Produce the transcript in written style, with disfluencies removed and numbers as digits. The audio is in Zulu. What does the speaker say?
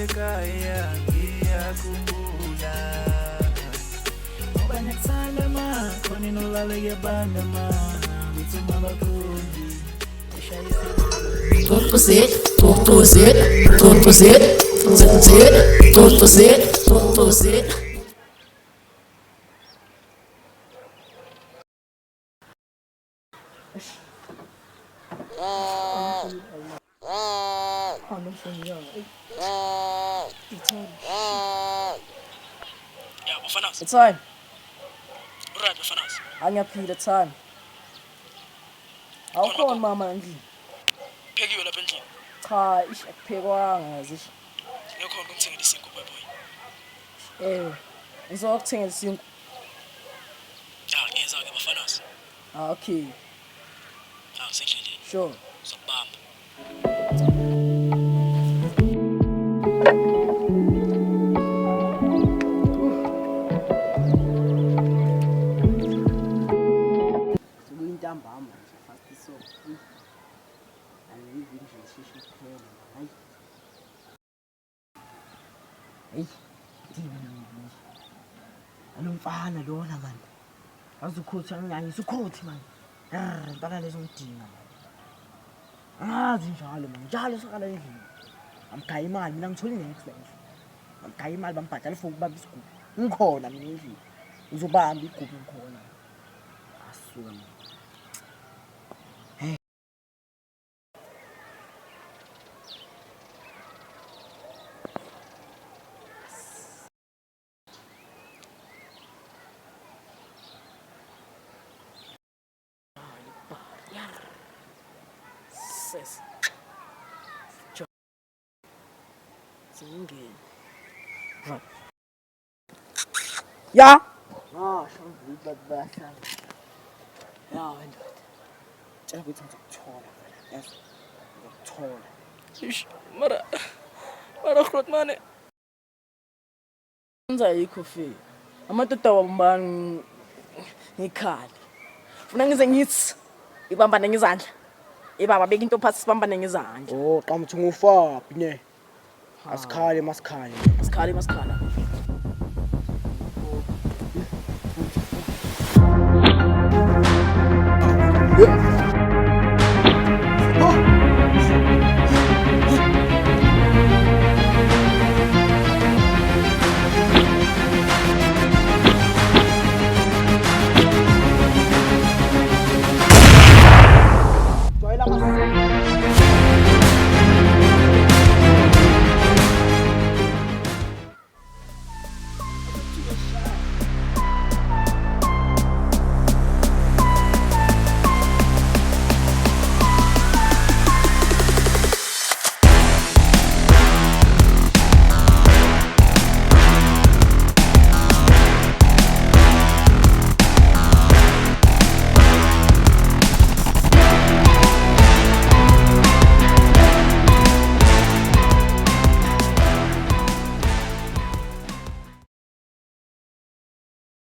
ekhaya ngiyakhumbula ngoba ngiyakuthanda ma khona inolala kuyabanda ma ngithuma abafundi Tortozet, tortozet, tortozet, tortozet, tortozet, tortozet. Bafanas. It's time. Right, Bafanas. Angiyaphila time. Awukhona mama endlini. Phekiwe lapha endlini. Cha, akuphekwanga yazi. Ngiyakhona ukungithengela isinkwa boy. Ngizokuthengela isinkwa. Ya, ngiyeza ke Bafanas. Okay, Sendleleni. sure. Sokubamba. Sekuyintambama nje fast so. Ayivi nje sheshe kuphela. Hey. Alomfana lona man. Azukhothi angiyanye sukhothi man. Mpaka lezo ngidinga. Njalo man. Njalo sakala endlini. Amgaya imali mina ngithola next bench. Amgaya imali bambhadala for ukubamba isigubhu. Ngikhona mina endlini. Uzobamba igubhu ngikhona. Asuka man. Sis. Singeni. Right. Ya. Shambulu babasa. Ya wena. Tshela ukuthi ngizokuthola phela. Yes. Ngizokuthola. Ish, mara grootmane. Enza yikho fi. Amadoda wabambani ngikhali. Funa ngize ngithi ibambane ngizandla. Ibaba beka into phansi sibambane ngizandla. Oh, qhamuthi ngufabi ne. Asikhale masikhale. Masikhala. Yeah.